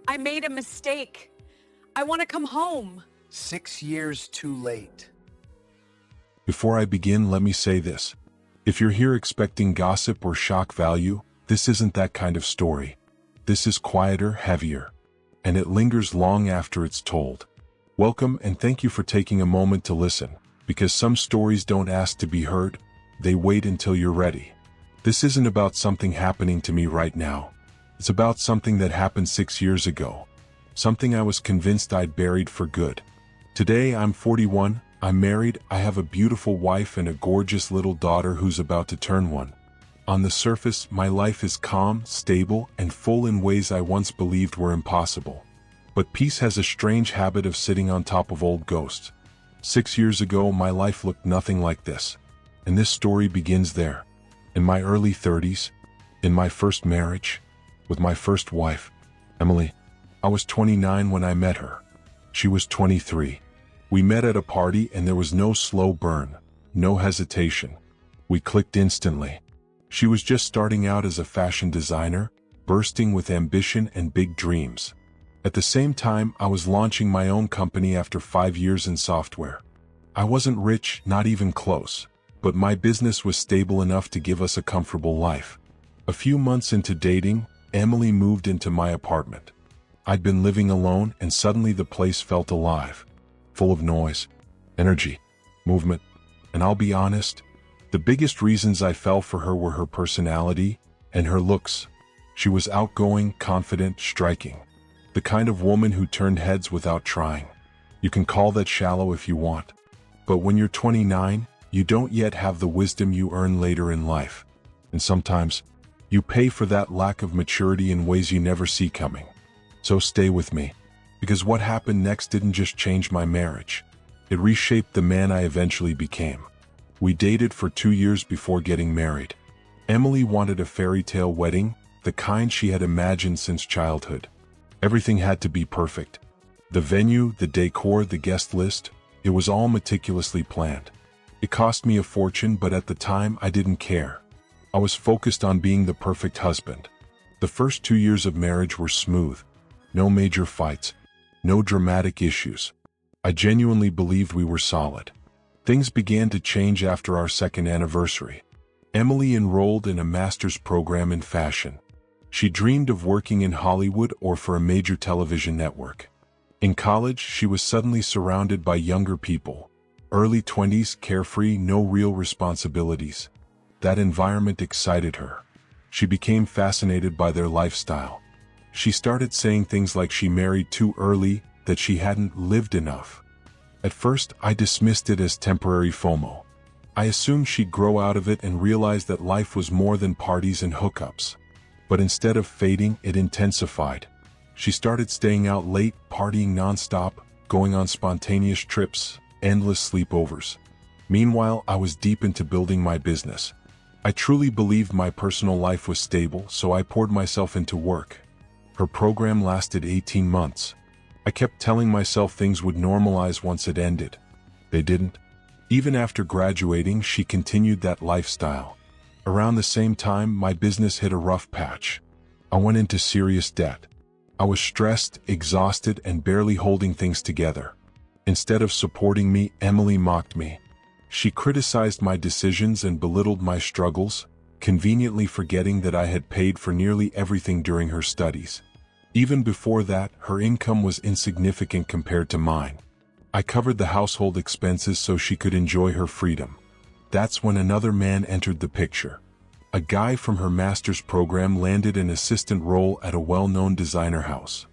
I made a mistake. I want to come home. 6 years too late. Before I begin, let me say this. If you're here expecting gossip or shock value, this isn't that kind of story. This is quieter, heavier, and it lingers long after it's told. Welcome and thank you for taking a moment to listen, because some stories don't ask to be heard, they wait until you're ready. This isn't about something happening to me right now. It's about something that happened 6 years ago. Something I was convinced I'd buried for good. Today I'm 41, I'm married, I have a beautiful wife and a gorgeous little daughter who's about to turn 1. On the surface, my life is calm, stable, and full in ways I once believed were impossible. But peace has a strange habit of sitting on top of old ghosts. 6 years ago, my life looked nothing like this. And this story begins there. In my early 30s, in my first marriage, with my first wife, Emily. I was 29 when I met her. She was 23. We met at a party and there was no slow burn, no hesitation. We clicked instantly. She was just starting out as a fashion designer, bursting with ambition and big dreams. At the same time, I was launching my own company after 5 years in software. I wasn't rich, not even close, but my business was stable enough to give us a comfortable life. A few months into dating, Emily moved into my apartment. I'd been living alone and suddenly the place felt alive, full of noise, energy, movement, and I'll be honest, the biggest reasons I fell for her were her personality and her looks. She was outgoing, confident, striking. The kind of woman who turned heads without trying. You can call that shallow if you want. But when you're 29, you don't yet have the wisdom you earn later in life. And sometimes, you pay for that lack of maturity in ways you never see coming. So stay with me, because what happened next didn't just change my marriage. It reshaped the man I eventually became. We dated for 2 years before getting married. Emily wanted a fairy tale wedding, the kind she had imagined since childhood. Everything had to be perfect. The venue, the decor, the guest list, it was all meticulously planned. It cost me a fortune, but at the time I didn't care. I was focused on being the perfect husband. The first 2 years of marriage were smooth. No major fights. No dramatic issues. I genuinely believed we were solid. Things began to change after our second anniversary. Emily enrolled in a master's program in fashion. She dreamed of working in Hollywood or for a major television network. In college, she was suddenly surrounded by younger people. Early 20s, carefree, no real responsibilities. That environment excited her. She became fascinated by their lifestyle. She started saying things like she married too early, that she hadn't lived enough. At first, I dismissed it as temporary FOMO. I assumed she'd grow out of it and realize that life was more than parties and hookups. But instead of fading, it intensified. She started staying out late, partying nonstop, going on spontaneous trips, endless sleepovers. Meanwhile, I was deep into building my business. I truly believed my personal life was stable, so I poured myself into work. Her program lasted 18 months. I kept telling myself things would normalize once it ended. They didn't. Even after graduating, she continued that lifestyle. Around the same time, my business hit a rough patch. I went into serious debt. I was stressed, exhausted, and barely holding things together. Instead of supporting me, Emily mocked me. She criticized my decisions and belittled my struggles, conveniently forgetting that I had paid for nearly everything during her studies. Even before that, her income was insignificant compared to mine. I covered the household expenses so she could enjoy her freedom. That's when another man entered the picture. A guy from her master's program landed an assistant role at a well-known designer house.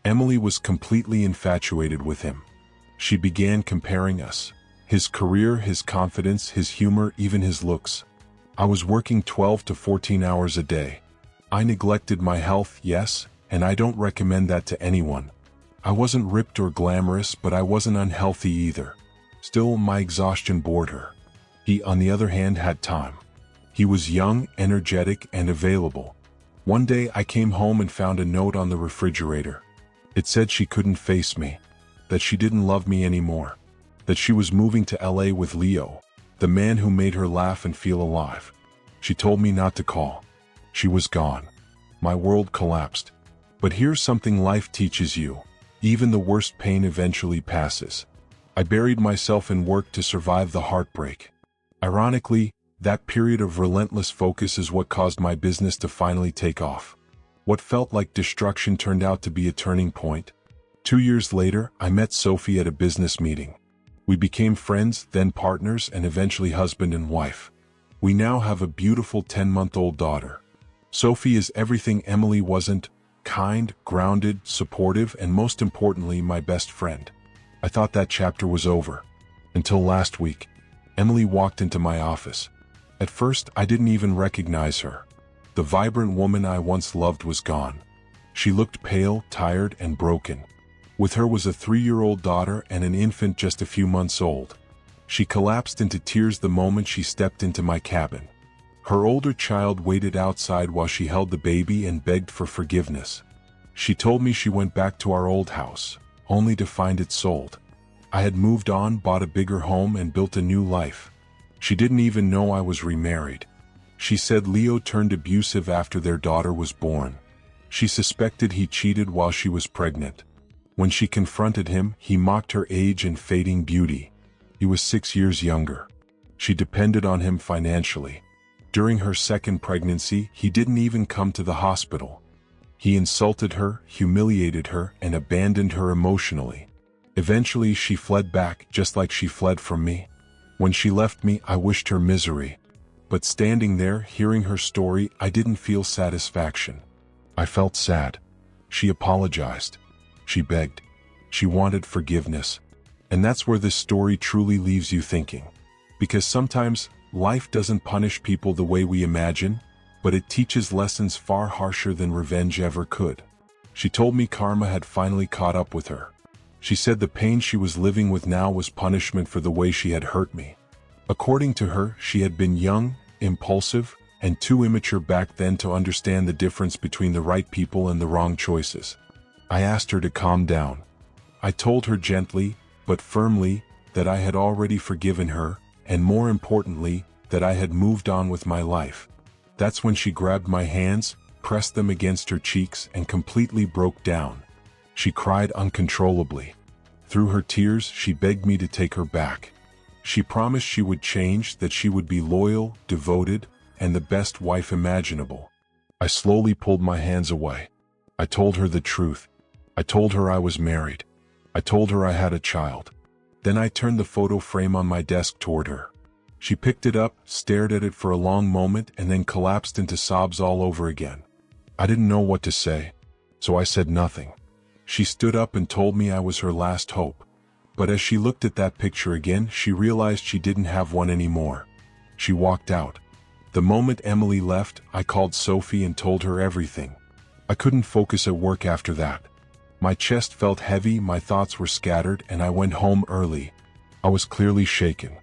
Emily was completely infatuated with him. She began comparing us. His career, his confidence, his humor, even his looks. I was working 12 to 14 hours a day. I neglected my health, yes, and I don't recommend that to anyone. I wasn't ripped or glamorous, but I wasn't unhealthy either. Still, my exhaustion bored her. He, on the other hand, had time. He was young, energetic, and available. One day I came home and found a note on the refrigerator. It said she couldn't face me, that she didn't love me anymore, that she was moving to LA with Leo, the man who made her laugh and feel alive. She told me not to call. She was gone. My world collapsed. But here's something life teaches you. Even the worst pain eventually passes. I buried myself in work to survive the heartbreak. Ironically, that period of relentless focus is what caused my business to finally take off. What felt like destruction turned out to be a turning point. 2 years later, I met Sophie at a business meeting. We became friends, then partners, and eventually husband and wife. We now have a beautiful 10-month-old daughter. Sophie is everything Emily wasn't: kind, grounded, supportive, and most importantly, my best friend. I thought that chapter was over. Until last week, Emily walked into my office. At first, I didn't even recognize her. The vibrant woman I once loved was gone. She looked pale, tired, and broken. With her was a 3-year-old daughter and an infant just a few months old. She collapsed into tears the moment she stepped into my cabin. Her older child waited outside while she held the baby and begged for forgiveness. She told me she went back to our old house, only to find it sold. I had moved on, bought a bigger home, and built a new life. She didn't even know I was remarried. She said Leo turned abusive after their daughter was born. She suspected he cheated while she was pregnant. When she confronted him, he mocked her age and fading beauty. He was 6 years younger. She depended on him financially. During her second pregnancy, he didn't even come to the hospital. He insulted her, humiliated her, and abandoned her emotionally. Eventually, she fled back, just like she fled from me. When she left me, I wished her misery. But standing there, hearing her story, I didn't feel satisfaction. I felt sad. She apologized. She begged. She wanted forgiveness. And that's where this story truly leaves you thinking. Because sometimes, life doesn't punish people the way we imagine, but it teaches lessons far harsher than revenge ever could. She told me karma had finally caught up with her. She said the pain she was living with now was punishment for the way she had hurt me. According to her, she had been young, impulsive, and too immature back then to understand the difference between the right people and the wrong choices. I asked her to calm down. I told her gently, but firmly, that I had already forgiven her, and more importantly, that I had moved on with my life. That's when she grabbed my hands, pressed them against her cheeks, and completely broke down. She cried uncontrollably. Through her tears, she begged me to take her back. She promised she would change, that she would be loyal, devoted, and the best wife imaginable. I slowly pulled my hands away. I told her the truth. I told her I was married. I told her I had a child. Then I turned the photo frame on my desk toward her. She picked it up, stared at it for a long moment, and then collapsed into sobs all over again. I didn't know what to say, so I said nothing. She stood up and told me I was her last hope. But as she looked at that picture again, she realized she didn't have one anymore. She walked out. The moment Emily left, I called Sophie and told her everything. I couldn't focus at work after that. My chest felt heavy, my thoughts were scattered, and I went home early. I was clearly shaken.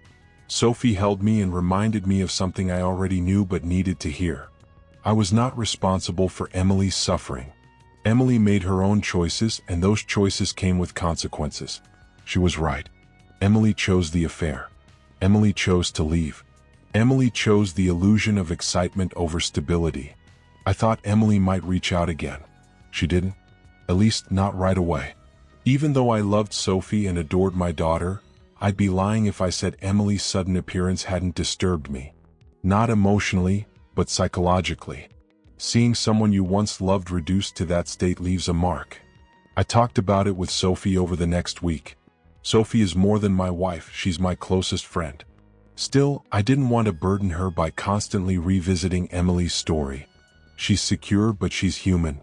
Sophie held me and reminded me of something I already knew but needed to hear. I was not responsible for Emily's suffering. Emily made her own choices, and those choices came with consequences. She was right. Emily chose the affair. Emily chose to leave. Emily chose the illusion of excitement over stability. I thought Emily might reach out again. She didn't. At least not right away. Even though I loved Sophie and adored my daughter, I'd be lying if I said Emily's sudden appearance hadn't disturbed me. Not emotionally, but psychologically. Seeing someone you once loved reduced to that state leaves a mark. I talked about it with Sophie over the next week. Sophie is more than my wife, she's my closest friend. Still, I didn't want to burden her by constantly revisiting Emily's story. She's secure, but she's human.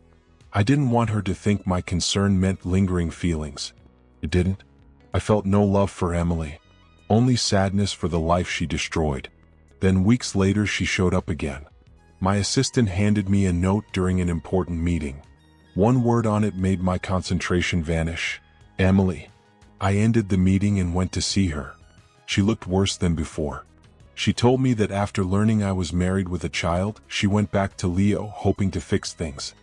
I didn't want her to think my concern meant lingering feelings. It didn't. I felt no love for Emily. Only sadness for the life she destroyed. Then weeks later she showed up again. My assistant handed me a note during an important meeting. One word on it made my concentration vanish. Emily. I ended the meeting and went to see her. She looked worse than before. She told me that after learning I was married with a child, she went back to Leo hoping to fix things.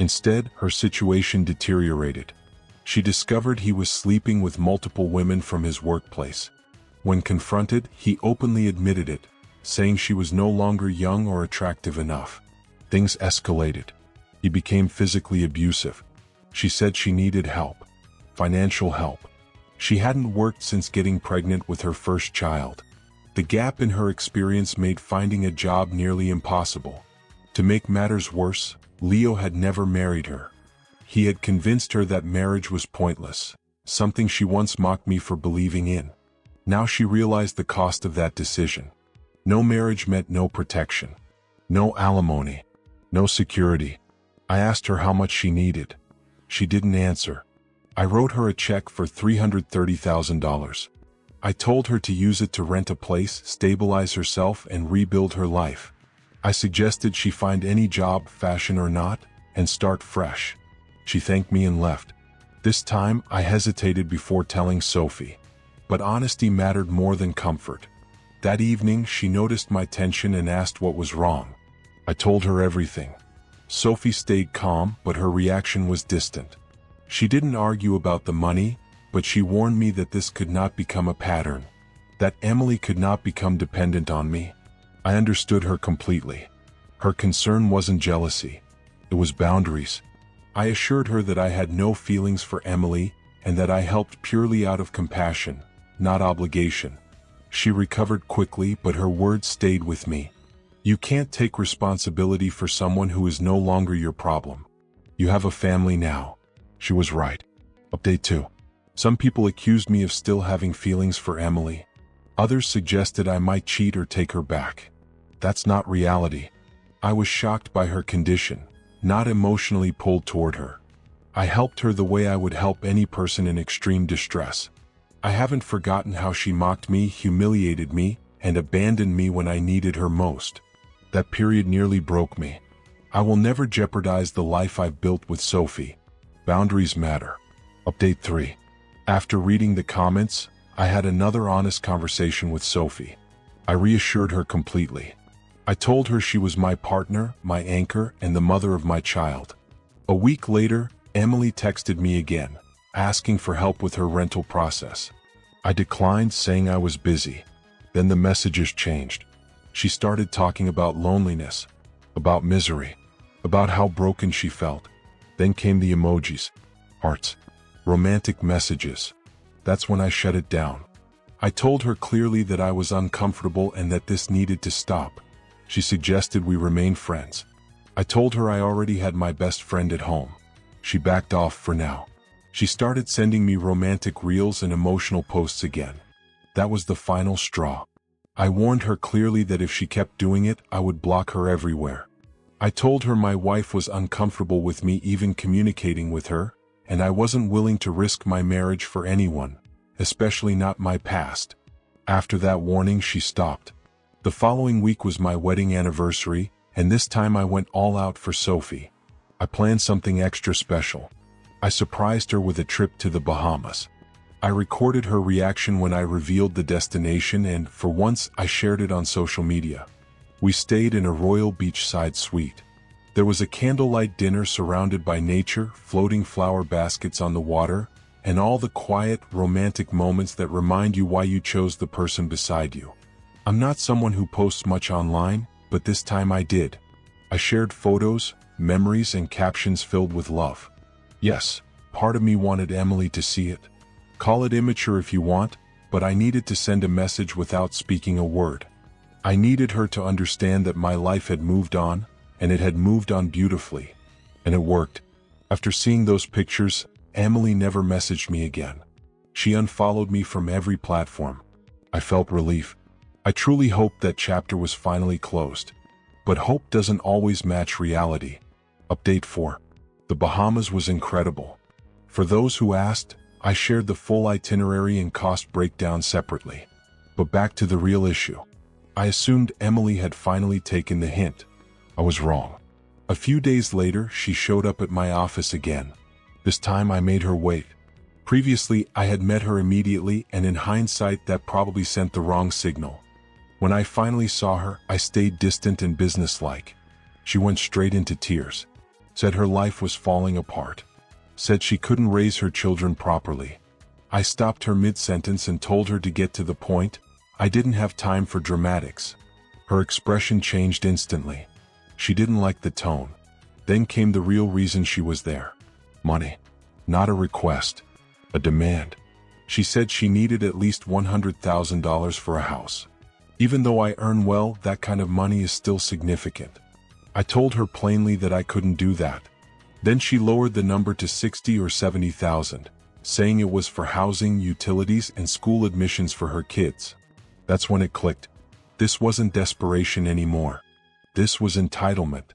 Instead, her situation deteriorated. She discovered he was sleeping with multiple women from his workplace. When confronted, he openly admitted it, saying she was no longer young or attractive enough. Things escalated. He became physically abusive. She said she needed help. Financial help. She hadn't worked since getting pregnant with her first child. The gap in her experience made finding a job nearly impossible. To make matters worse, Leo had never married her. He had convinced her that marriage was pointless, something she once mocked me for believing in. Now she realized the cost of that decision. No marriage meant no protection, no alimony, no security. I asked her how much she needed. She didn't answer. I wrote her a check for $330,000. I told her to use it to rent a place, stabilize herself, and rebuild her life. I suggested she find any job, fashion or not, and start fresh. She thanked me and left. This time, I hesitated before telling Sophie. But honesty mattered more than comfort. That evening, she noticed my tension and asked what was wrong. I told her everything. Sophie stayed calm, but her reaction was distant. She didn't argue about the money, but she warned me that this could not become a pattern, that Emily could not become dependent on me. I understood her completely. Her concern wasn't jealousy. It was boundaries. I assured her that I had no feelings for Emily and that I helped purely out of compassion, not obligation. She recovered quickly, but her words stayed with me. You can't take responsibility for someone who is no longer your problem. You have a family now. She was right. Update 2. Some people accused me of still having feelings for Emily. Others suggested I might cheat or take her back. That's not reality. I was shocked by her condition, not emotionally pulled toward her. I helped her the way I would help any person in extreme distress. I haven't forgotten how she mocked me, humiliated me, and abandoned me when I needed her most. That period nearly broke me. I will never jeopardize the life I've built with Sophie. Boundaries matter. Update 3. After reading the comments, I had another honest conversation with Sophie. I reassured her completely. I told her she was my partner, my anchor, and the mother of my child. A week later, Emily texted me again, asking for help with her rental process. I declined, saying I was busy. Then the messages changed. She started talking about loneliness, about misery, about how broken she felt. Then came the emojis, hearts, romantic messages. That's when I shut it down. I told her clearly that I was uncomfortable and that this needed to stop. She suggested we remain friends. I told her I already had my best friend at home. She backed off for now. She started sending me romantic reels and emotional posts again. That was the final straw. I warned her clearly that if she kept doing it, I would block her everywhere. I told her my wife was uncomfortable with me even communicating with her, and I wasn't willing to risk my marriage for anyone, especially not my past. After that warning, she stopped. The following week was my wedding anniversary, and this time I went all out for Sophie. I planned something extra special. I surprised her with a trip to the Bahamas. I recorded her reaction when I revealed the destination, and for once I shared it on social media. We stayed in a royal beachside suite. There was a candlelight dinner surrounded by nature, floating flower baskets on the water, and all the quiet, romantic moments that remind you why you chose the person beside you. I'm not someone who posts much online, but this time I did. I shared photos, memories, and captions filled with love. Yes, part of me wanted Emily to see it. Call it immature if you want, but I needed to send a message without speaking a word. I needed her to understand that my life had moved on, and it had moved on beautifully. And it worked. After seeing those pictures, Emily never messaged me again. She unfollowed me from every platform. I felt relief. I truly hoped that chapter was finally closed. But hope doesn't always match reality. Update 4. The Bahamas was incredible. For those who asked, I shared the full itinerary and cost breakdown separately. But back to the real issue. I assumed Emily had finally taken the hint. I was wrong. A few days later, she showed up at my office again. This time I made her wait. Previously, I had met her immediately, and in hindsight that probably sent the wrong signal. When I finally saw her, I stayed distant and businesslike. She went straight into tears. Said her life was falling apart. Said she couldn't raise her children properly. I stopped her mid-sentence and told her to get to the point. I didn't have time for dramatics. Her expression changed instantly. She didn't like the tone. Then came the real reason she was there. Money. Not a request. A demand. She said she needed at least $100,000 for a house. Even though I earn well, that kind of money is still significant. I told her plainly that I couldn't do that. Then she lowered the number to 60 or 70,000, saying it was for housing, utilities, and school admissions for her kids. That's when it clicked. This wasn't desperation anymore. This was entitlement.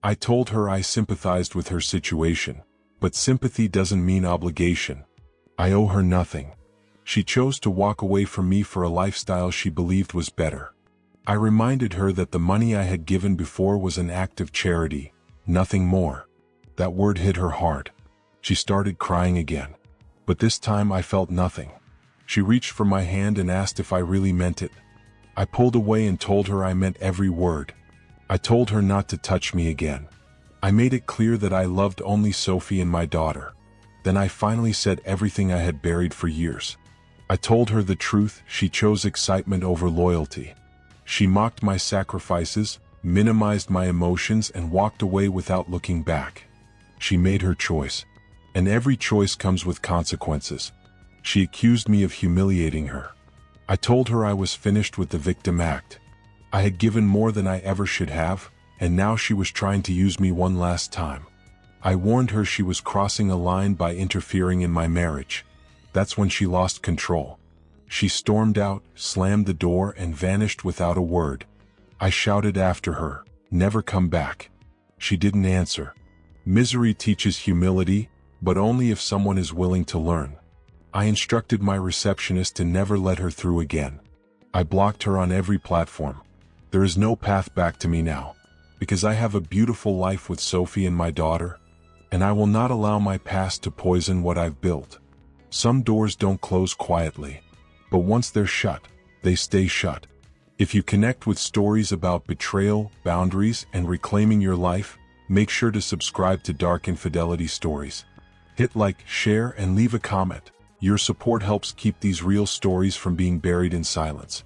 I told her I sympathized with her situation, but sympathy doesn't mean obligation. I owe her nothing. She chose to walk away from me for a lifestyle she believed was better. I reminded her that the money I had given before was an act of charity, nothing more. That word hit her hard. She started crying again. But this time I felt nothing. She reached for my hand and asked if I really meant it. I pulled away and told her I meant every word. I told her not to touch me again. I made it clear that I loved only Sophie and my daughter. Then I finally said everything I had buried for years. I told her the truth. She chose excitement over loyalty. She mocked my sacrifices, minimized my emotions, and walked away without looking back. She made her choice, and every choice comes with consequences. She accused me of humiliating her. I told her I was finished with the victim act. I had given more than I ever should have, and now she was trying to use me one last time. I warned her she was crossing a line by interfering in my marriage. That's when she lost control. She stormed out, slammed the door, and vanished without a word. I shouted after her, "Never come back." She didn't answer. Misery teaches humility, but only if someone is willing to learn. I instructed my receptionist to never let her through again. I blocked her on every platform. There is no path back to me now, because I have a beautiful life with Sophie and my daughter, and I will not allow my past to poison what I've built. Some doors don't close quietly, but once they're shut, they stay shut. If you connect with stories about betrayal, boundaries, and reclaiming your life, make sure to subscribe to Dark Infidelity Stories. Hit like, share, and leave a comment. Your support helps keep these real stories from being buried in silence.